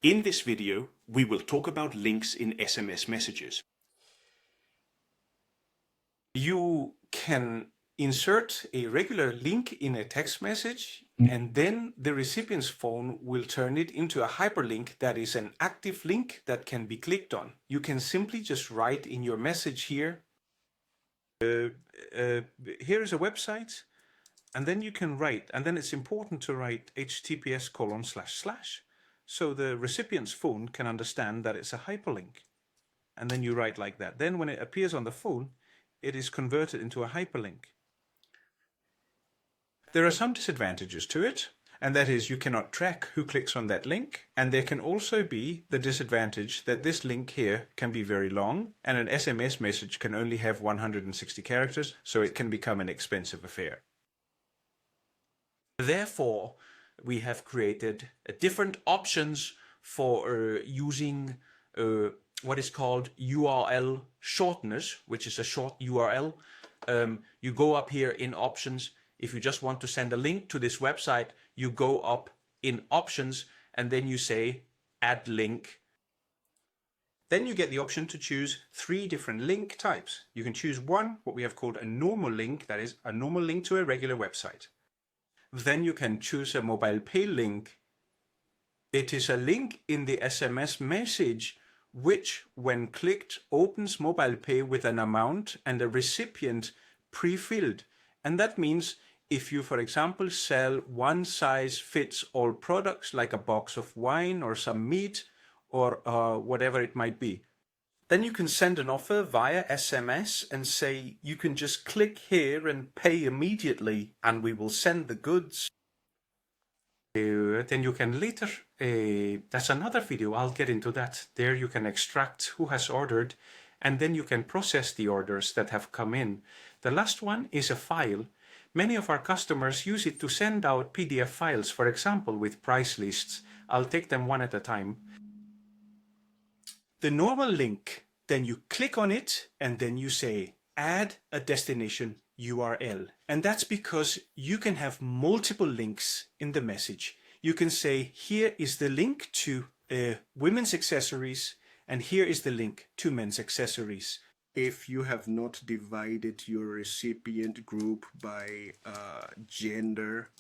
In this video, we will talk about links in SMS messages. You can insert a regular link in a text message, and then the recipient's phone will turn it into a hyperlink that is an active link that can be clicked on. You can simply just write in your message here, here is a website, and then you can write, and then it's important to write https:// so the recipient's phone can understand that it's a hyperlink. And then you write like that. Then when it appears on the phone, it is converted into a hyperlink. There are some disadvantages to it, and that is you cannot track who clicks on that link, and there can also be the disadvantage that this link here can be very long, and an SMS message can only have 160 characters, so it can become an expensive affair. Therefore, we have created different options for using what is called URL shorteners, which is a short URL. You go up here in options. If you just want to send a link to this website, you go up in options and then you say add link. Then you get the option to choose 3 different link types. You can choose one, what we have called a normal link, that is a normal link to a regular website. Then you can choose a mobile pay link. It is a link in the SMS message which, when clicked, opens mobile pay with an amount and a recipient pre-filled. And that means if you, for example, sell one size fits all products like a box of wine or some meat or whatever it might be, then you can send an offer via SMS and say you can just click here and pay immediately and we will send the goods. Then you can later, that's another video, I'll get into that. There you can extract who has ordered and then you can process the orders that have come in. The last one is a file. Many of our customers use it to send out PDF files, for example, with price lists. I'll take them one at a time. The normal link, then you click on it and then you say add a destination URL. And that's because you can have multiple links in the message. You can say here is the link to women's accessories and here is the link to men's accessories. If you have not divided your recipient group by gender,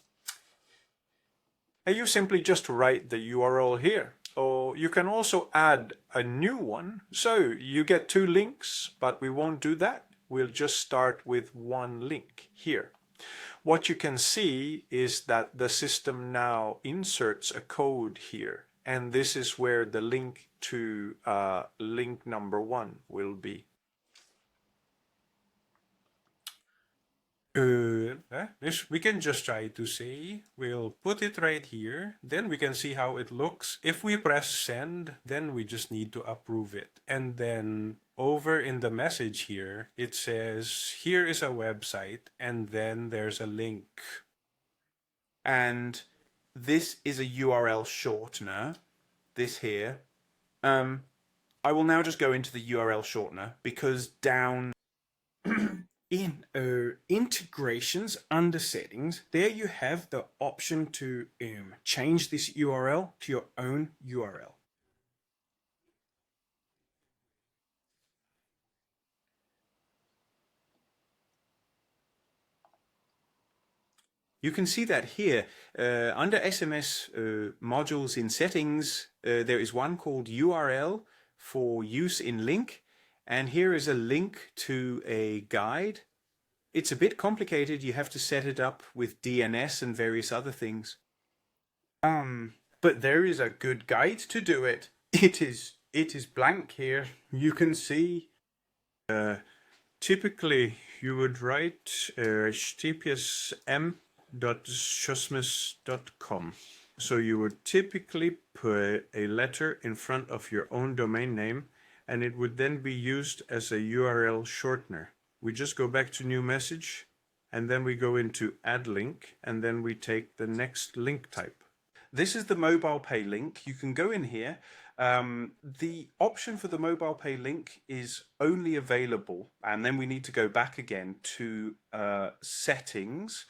and you simply just write the URL here. Or you can also add a new one. So you get 2 links, but we won't do that. We'll just start with 1 link here. What you can see is that the system now inserts a code here. And this is where the link to link number 1 will be. This we can just try to see. We'll put it right here. Then we can see how it looks. If we press send, then we just need to approve it. And then over in the message here, it says here is a website and then there's a link. And this is a URL shortener, this here. I will now just go into the URL shortener because down in integrations under settings, there you have the option to change this URL to your own URL. You can see that here under SMS modules in settings, there is one called URL for use in link. And here is a link to a guide. It's a bit complicated. You have to set it up with DNS and various other things. But there is a good guide to do it. It is blank here. You can see. Typically, you would write https://m.shosmus.com. So you would typically put a letter in front of your own domain name, and it would then be used as a URL shortener. We just go back to new message, and then we go into add link, and then we take the next link type. This is the mobile pay link. You can go in here. The option for the mobile pay link is only available, and then we need to go back again to settings.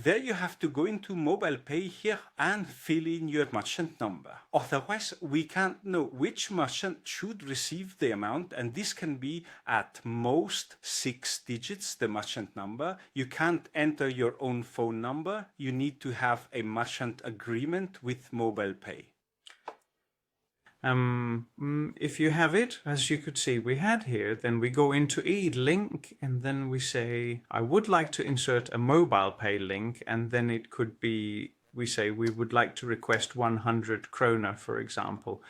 there you have to go into mobile pay here and fill in your merchant number. Otherwise, we can't know which merchant should receive the amount, and this can be at most 6 digits, the merchant number. You can't enter your own phone number. You need to have a merchant agreement with mobile pay. If you have it, as you could see we had here, then we go into link and then we say, I would like to insert a mobile pay link, and then it could be, we say we would like to request 100 kroner, for example.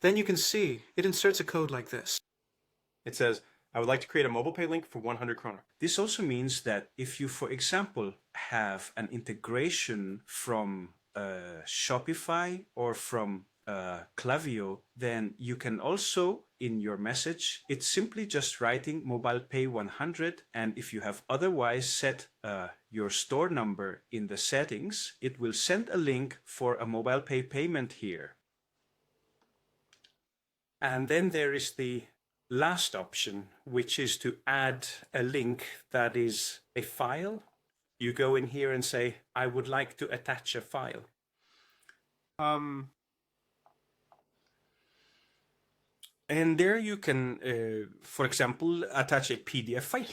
Then you can see it inserts a code like this. It says, I would like to create a mobile pay link for 100 kroner. This also means that if you, for example, have an integration from Shopify or from Klaviyo, then you can also, in your message, it's simply just writing mobile pay 100, and if you have otherwise set your store number in the settings, it will send a link for a mobile pay payment here. And then there is the last option, which is to add a link that is a file. You go in here and say, I would like to attach a file. And there you can, for example, attach a PDF file.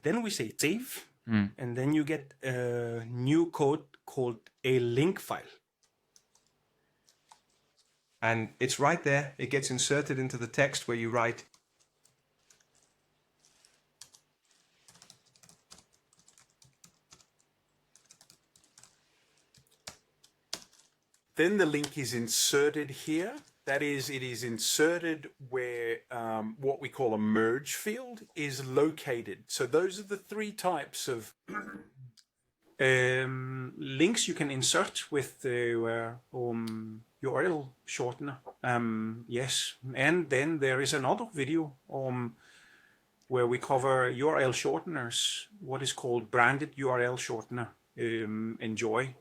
Then we say save, and then you get a new code called a link file. And it's right there. It gets inserted into the text where you write. Then the link is inserted here. That is, it is inserted where what we call a merge field is located. So those are the three types of links you can insert with the URL shortener. Yes, and then there is another video where we cover URL shorteners, what is called branded URL shortener. Enjoy.